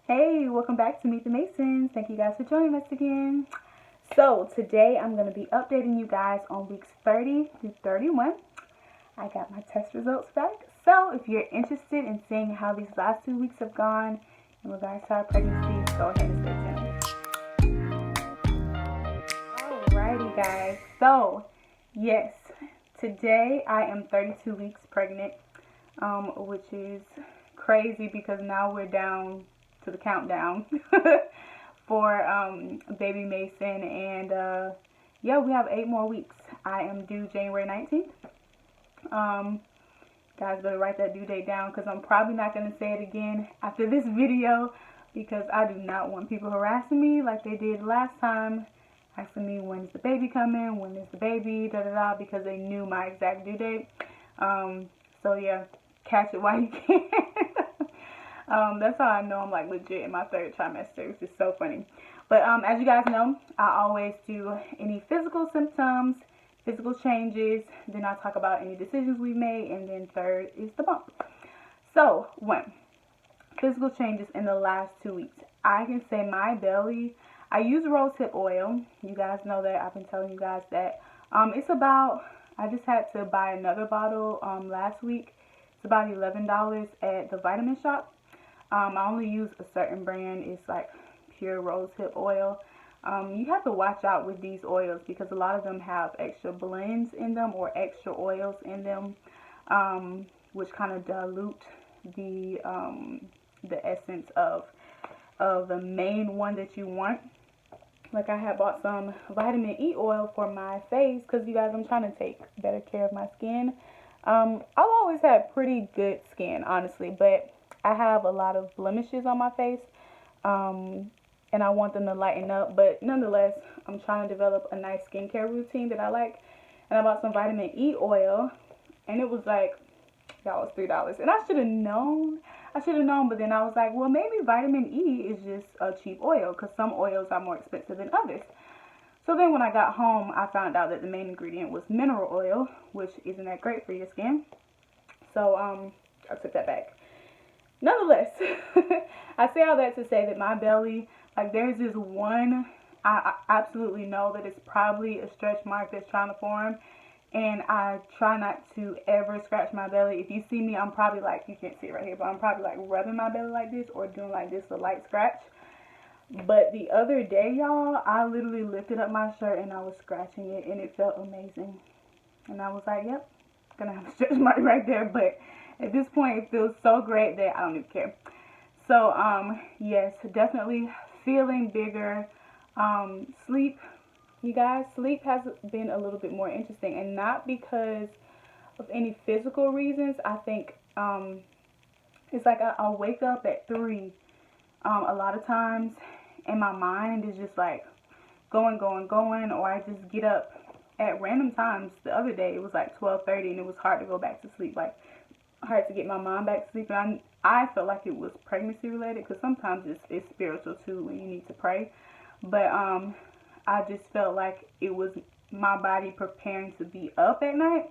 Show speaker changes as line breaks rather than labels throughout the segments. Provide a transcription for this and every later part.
Hey, welcome back to Meet the Masons. Thank you guys for joining us again. So, today I'm going to be updating you guys on weeks 30 through 31. I got my test results back. So, if you're interested in seeing how these last 2 weeks have gone in regards to our pregnancy, go ahead and stay tuned. Alrighty, guys. So, yes, today I am 32 weeks pregnant, which is crazy because now we're down to the countdown for baby Mason, and yeah, we have 8 more weeks. I am due January 19th. Guys, better write that due date down because I'm probably not going to say it again after this video because I do not want people harassing me like they did last time, asking me when's the baby coming, when is the baby, da da da, because they knew my exact due date. So yeah, catch it while you can. That's how I know I'm like legit in my 3rd trimester. It's just so funny. But as you guys know, I always do any physical symptoms, physical changes, then I'll talk about any decisions we made, and then 3rd is the bump. So, 1. Physical changes in the last 2 weeks. I can say my belly, I use rosehip oil. You guys know that. I've been telling you guys that. It's about, I just had to buy another bottle last week. It's about $11 at the vitamin shop. I only use a certain brand. It's like pure rosehip oil. You have to watch out with these oils because a lot of them have extra blends in them or extra oils in them, which kind of dilute the essence of the main one that you want. Like I had bought some vitamin E oil for my face because you guys, I'm trying to take better care of my skin. I've always had pretty good skin, honestly, but I have a lot of blemishes on my face, and I want them to lighten up, but nonetheless, I'm trying to develop a nice skincare routine that I like, and I bought some vitamin E oil, and it was like, that was $3, and I should have known, but then I was like, well, maybe vitamin E is just a cheap oil, because some oils are more expensive than others. So then when I got home, I found out that the main ingredient was mineral oil, which isn't that great for your skin, so I took that back. Nonetheless, I say all that to say that my belly, like there's this one, I absolutely know that it's probably a stretch mark that's trying to form, and I try not to ever scratch my belly. If you see me, I'm probably like, you can't see it right here, but I'm probably like rubbing my belly like this or doing like this, a light scratch. But the other day, y'all, I literally lifted up my shirt and I was scratching it, and it felt amazing. And I was like, yep, gonna have a stretch mark right there, but at this point, it feels so great that I don't even care. So, yes, definitely feeling bigger. Sleep, you guys, sleep has been a little bit more interesting, and not because of any physical reasons. I think it's like I'll wake up at 3 a lot of times, and my mind is just like going, or I just get up at random times. The other day, it was like 12:30, and it was hard to go back to sleep. Like, hard to get my mind back to sleep, and I felt like it was pregnancy related because sometimes it's spiritual too when you need to pray, but I just felt like it was my body preparing to be up at night.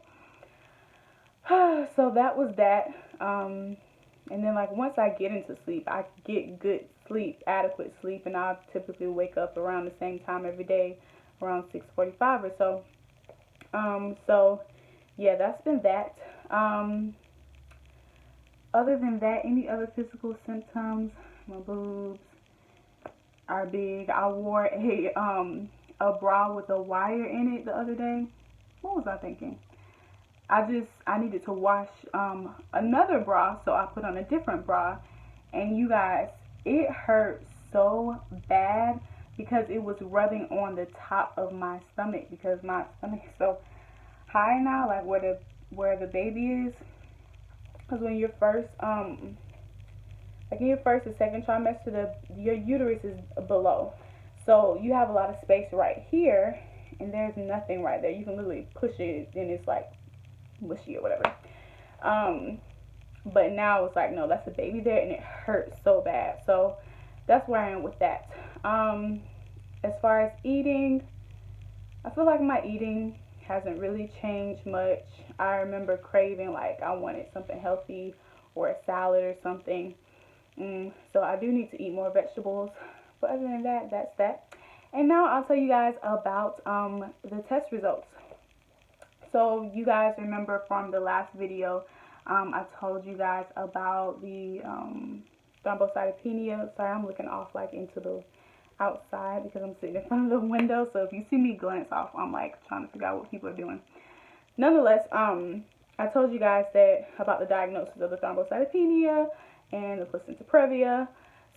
So that was that, and then like once I get into sleep, I get good sleep, adequate sleep, and I typically wake up around the same time every day, around 6:45 or so. So yeah, that's been that. Other than that, any other physical symptoms? My boobs are big. I wore a bra with a wire in it the other day. What was I thinking? I needed to wash another bra, so I put on a different bra. And you guys, it hurt so bad because it was rubbing on the top of my stomach because my stomach is so high now, like where the baby is. Because when you're first, like in your 1st or 2nd trimester, your uterus is below. So you have a lot of space right here, and there's nothing right there. You can literally push it, and it's like mushy or whatever. But now it's like, no, that's a baby there, and it hurts so bad. So that's where I am with that. As far as eating, I feel like my eating hasn't really changed much. I remember craving, like I wanted something healthy or a salad or something. So I do need to eat more vegetables. But other than that, that's that. And now I'll tell you guys about the test results. So you guys remember from the last video, I told you guys about the thrombocytopenia. Sorry, I'm looking off like into the outside because I'm sitting in front of the window. So if you see me glance off, I'm like trying to figure out what people are doing. Nonetheless, I told you guys that about the diagnosis of the thrombocytopenia and the placenta previa.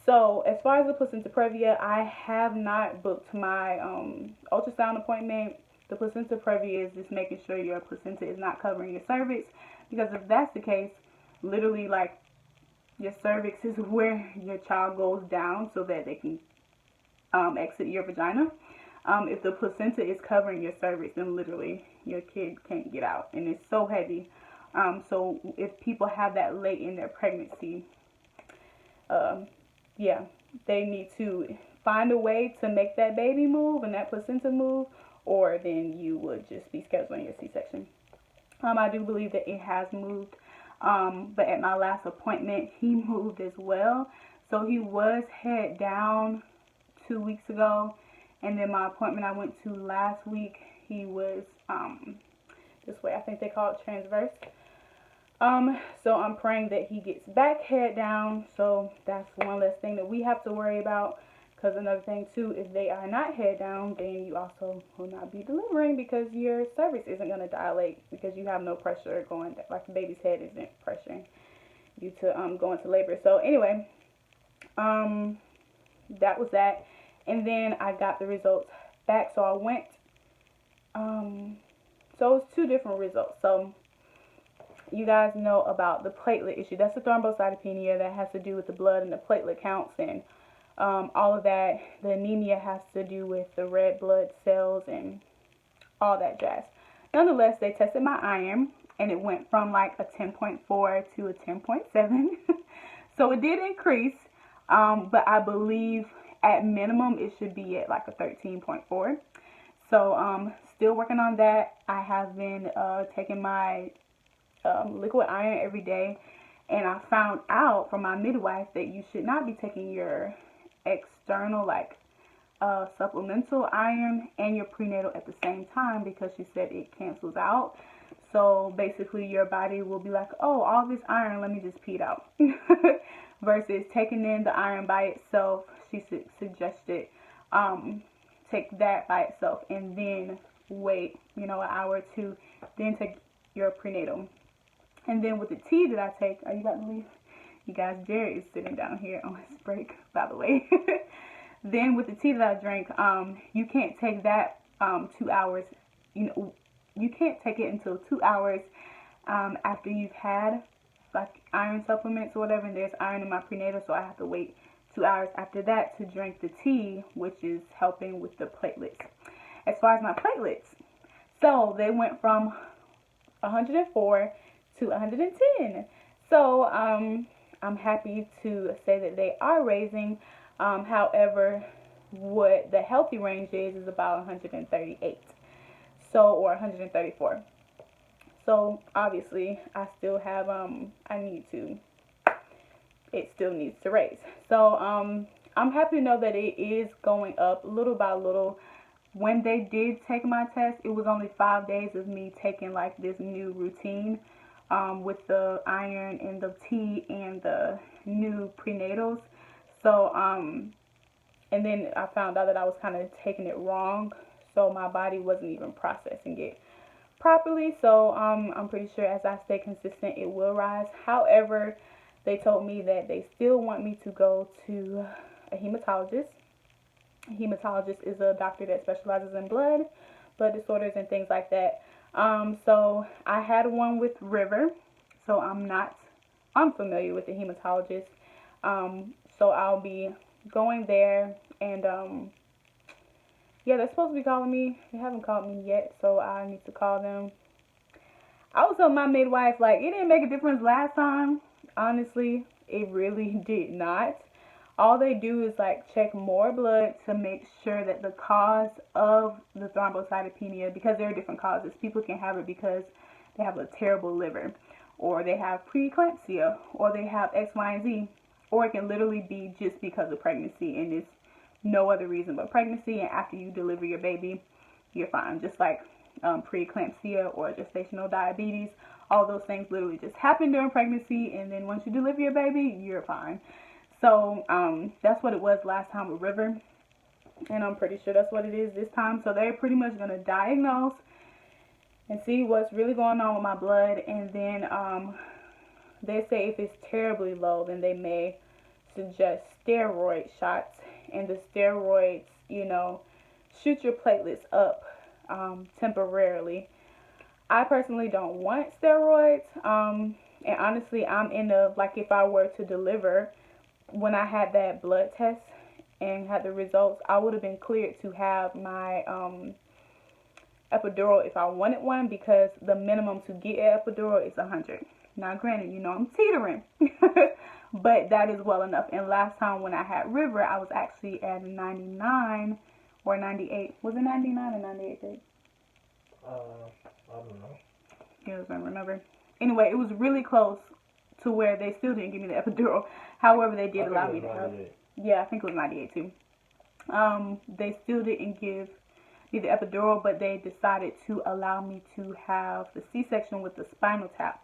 So as far as the placenta previa, I have not booked my ultrasound appointment. The placenta previa is just making sure your placenta is not covering your cervix, because if that's the case, literally like your cervix is where your child goes down so that they can exit your vagina. If the placenta is covering your cervix, then literally your kid can't get out, and it's so heavy. So if people have that late in their pregnancy, yeah, they need to find a way to make that baby move and that placenta move, or then you would just be scheduling your C-section. I do believe that it has moved, but at my last appointment, he moved as well. So he was head down 2 weeks ago, and then my appointment I went to last week, he was this way. I think they call it transverse. So I'm praying that he gets back head down. So that's one less thing that we have to worry about. Because another thing too, if they are not head down, then you also will not be delivering, because your cervix isn't going to dilate, because you have no pressure going, like the baby's head isn't pressuring you to go into labor. So anyway, that was that. And then I got the results back. So I went, so it's two different results. So you guys know about the platelet issue. That's the thrombocytopenia that has to do with the blood and the platelet counts and all of that. The anemia has to do with the red blood cells and all that jazz. Nonetheless, they tested my iron, and it went from like a 10.4 to a 10.7. So it did increase, but I believe at minimum it should be at like a 13.4. So still working on that. I have been taking my liquid iron every day, and I found out from my midwife that you should not be taking your external like supplemental iron and your prenatal at the same time, because she said it cancels out. So basically your body will be like, oh, all this iron, let me just pee it out. Versus taking in the iron by itself. She suggested take that by itself and then wait, an hour or two, then take your prenatal. And then with the tea that I take, are you about to leave? You guys, Jared is sitting down here on his break, by the way. Then with the tea that I drink, you can't take that 2 hours. You can't take it until 2 hours after you've had like iron supplements or whatever. And there's iron in my prenatal, so I have to wait 2 hours after that to drink the tea, which is helping with the platelets. As far as my platelets, so they went from 104 to 110. So I'm happy to say that they are raising. However, what the healthy range is about 138, so, or 134. So obviously I still have it still needs to raise. So I'm happy to know that it is going up little by little. When they did take my test, it was only 5 days of me taking like this new routine with the iron and the tea and the new prenatals. So and then I found out that I was kind of taking it wrong, so my body wasn't even processing it properly. So I'm pretty sure as I stay consistent, it will rise. However, they told me that they still want me to go to a hematologist. A hematologist is a doctor that specializes in blood disorders and things like that. So I had one with River, so I'm not unfamiliar with the hematologist. So I'll be going there, and yeah, they're supposed to be calling me. They haven't called me yet, so I need to call them. I was telling my midwife, like, it didn't make a difference last time. Honestly, it really did not. All they do is like check more blood to make sure that the cause of the thrombocytopenia, because there are different causes. People can have it because they have a terrible liver, or they have preeclampsia, or they have X, Y, and Z. or it can literally be just because of pregnancy, and it's no other reason but pregnancy. And after you deliver your baby, you're fine. Just like preeclampsia or gestational diabetes, all those things literally just happen during pregnancy, and then once you deliver your baby, you're fine. So that's what it was last time with River, and I'm pretty sure that's what it is this time. So they're pretty much going to diagnose and see what's really going on with my blood, and then they say if it's terribly low, then they may suggest steroid shots, and the steroids, you know, shoot your platelets up temporarily. I personally don't want steroids, and honestly, I'm in the, like, if I were to deliver, when I had that blood test and had the results, I would have been cleared to have my epidural if I wanted one, because the minimum to get an epidural is 100. Now, granted, you know, I'm teetering, but that is well enough. And last time when I had River, I was actually at 99 or 98. Was it 99 or 98 days?
I don't know.
I don't remember. Anyway, it was really close to where they still didn't give me the epidural. However, they did allow me to have. Yeah, I think it was 98 too. They still didn't give me the epidural, but they decided to allow me to have the C-section with the spinal tap.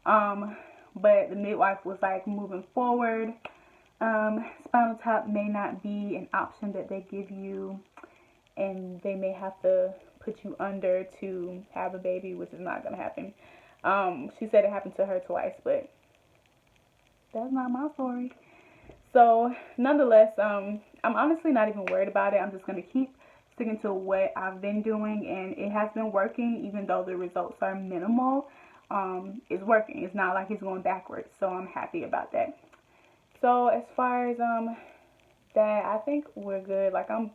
But the midwife was like, moving forward, spinal tap may not be an option that they give you, and they may have to put you under to have a baby, which is not going to happen. She said it happened to her twice, but that's not my story. So nonetheless, I'm honestly not even worried about it. I'm just going to keep sticking to what I've been doing, and it has been working, even though the results are minimal. It's working. It's not like it's going backwards, so I'm happy about that. So as far as that, I think we're good. Like, I'm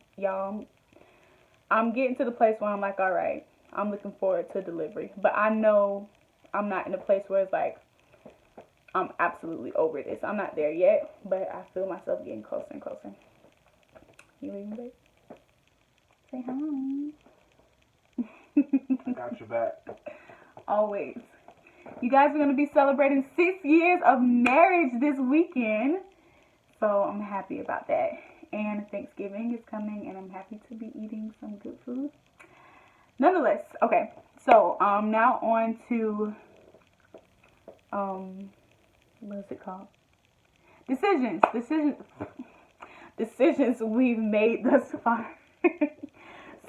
getting to the place where I'm like, all right, I'm looking forward to delivery, but I know I'm not in a place where it's like I'm absolutely over this. I'm not there yet, but I feel myself getting closer and closer. You leaving, babe? Say hi.
I got your back.
Always. You guys are going to be celebrating 6 years of marriage this weekend, so I'm happy about that. And Thanksgiving is coming, and I'm happy to be eating some good food. Nonetheless, okay, so now on to what is it called? Decisions we've made thus far.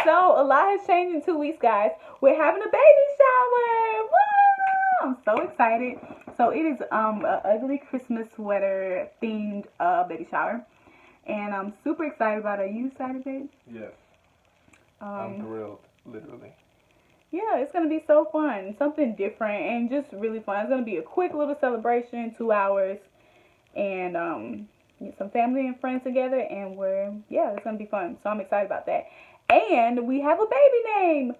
So a lot has changed in 2 weeks, guys. We're having a baby shower. Woo! I'm so excited. So it is an ugly Christmas sweater themed baby shower, and I'm super excited about it. Are you excited, babe?
Yes. I'm thrilled, literally.
Yeah, it's going to be so fun. Something different and just really fun. It's going to be a quick little celebration, 2 hours, and get some family and friends together, and it's going to be fun. So I'm excited about that. And we have a baby name.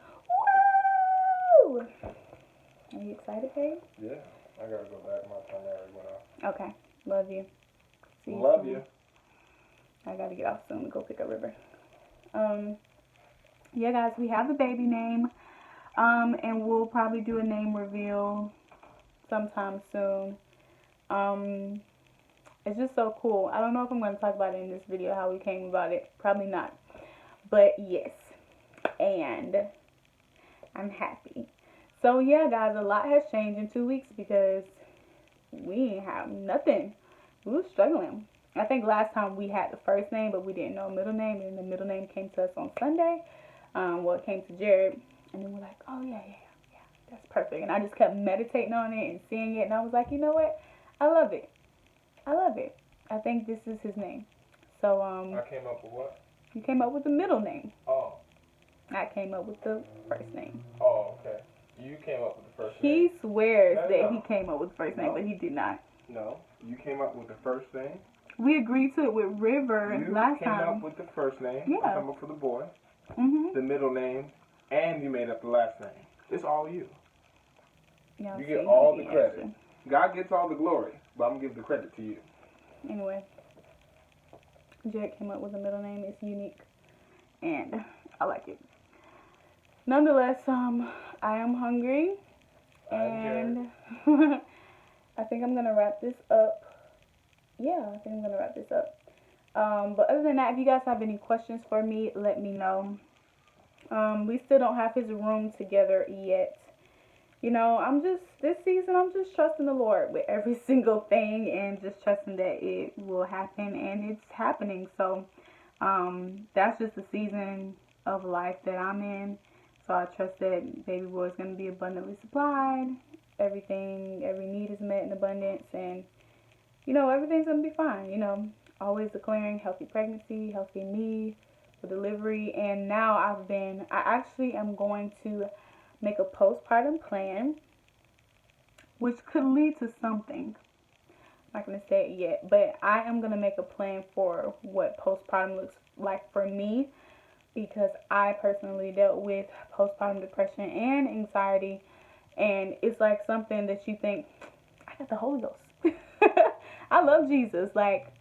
Woo! Are you excited, babe?
Yeah. I got to go back. My primary went off.
Okay. Love you. See you
Love
soon.
you.
I got to get off soon to go pick up River. Yeah, guys, we have a baby name. And we'll probably do a name reveal sometime soon. It's just so cool. I don't know if I'm going to talk about it in this video, how we came about it. Probably not. But yes. And I'm happy. So yeah, guys, a lot has changed in 2 weeks because we didn't have nothing. We were struggling. I think last time we had the first name, but we didn't know a middle name. And the middle name came to us on Sunday. It came to Jared. And then we're like, oh, yeah, that's perfect. And I just kept meditating on it and seeing it. And I was like, you know what? I love it. I think this is his name. So,
I came up with what?
You came up with the middle name.
Oh.
I came up with the first name.
Oh, okay. You came up with the first name.
He swears that he came up with the first name, but he did not.
No. You came up with the first name.
We agreed to it with River last time.
You came up with the first name.
Yeah.
I come up for the boy.
Mm-hmm.
The middle name. And you made up the last name. It's all you.
Yeah,
you get all the credit. God gets all the glory, but I'm going to give the credit to you.
Anyway, Jared came up with a middle name. It's unique, and I like it. Nonetheless, I am hungry, and I think I'm going to wrap this up yeah, I think I'm gonna wrap this up. But other than that, if you guys have any questions for me, let me know. We still don't have his room together yet. You know, this season, I'm just trusting the Lord with every single thing and just trusting that it will happen, and it's happening. So, that's just the season of life that I'm in. So I trust that baby boy is going to be abundantly supplied. Everything, every need is met in abundance, and, you know, everything's going to be fine. You know, always declaring healthy pregnancy, healthy me, for delivery. And now I actually am going to make a postpartum plan, which could lead to something. I'm not going to say it yet, but I am going to make a plan for what postpartum looks like for me, because I personally dealt with postpartum depression and anxiety, and it's like something that you think, I got the Holy Ghost. I love Jesus. Like,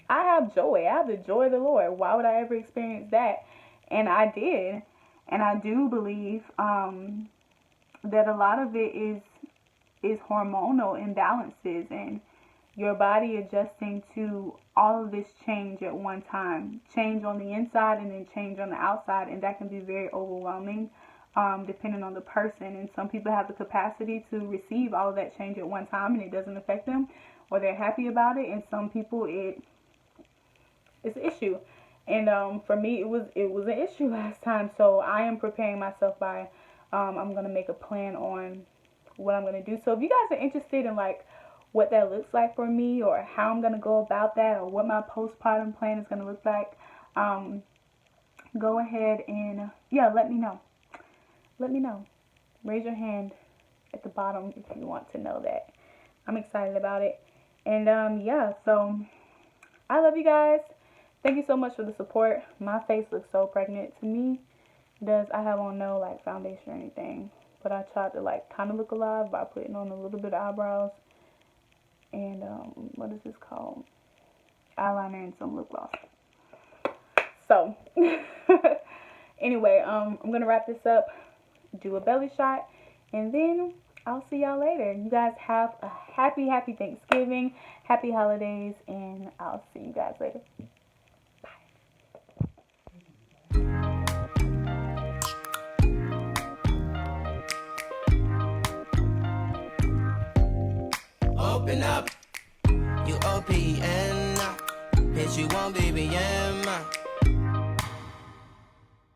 I have joy. I have the joy of the Lord. Why would I ever experience that? And I did. And I do believe that a lot of it is hormonal imbalances and your body adjusting to all of this change at one time. Change on the inside and then change on the outside. And that can be very overwhelming depending on the person. And some people have the capacity to receive all of that change at one time and it doesn't affect them, or they're happy about it. And some people it's an issue. And for me, it was an issue last time. So I am preparing myself by I'm going to make a plan on what I'm going to do. So if you guys are interested in like what that looks like for me, or how I'm going to go about that, or what my postpartum plan is going to look like, go ahead and let me know. Let me know. Raise your hand at the bottom if you want to know that. I'm excited about it. And so I love you guys. Thank you so much for the support. My face looks so pregnant to me. I have on no like foundation or anything, but I tried to like kind of look alive by putting on a little bit of eyebrows and what is this called? Eyeliner and some lip gloss. So anyway, I'm gonna wrap this up, do a belly shot, and then I'll see y'all later. You guys have a happy Thanksgiving, happy holidays, and I'll see you guys later.
Open up, you OPN, bitch, you won't BBM.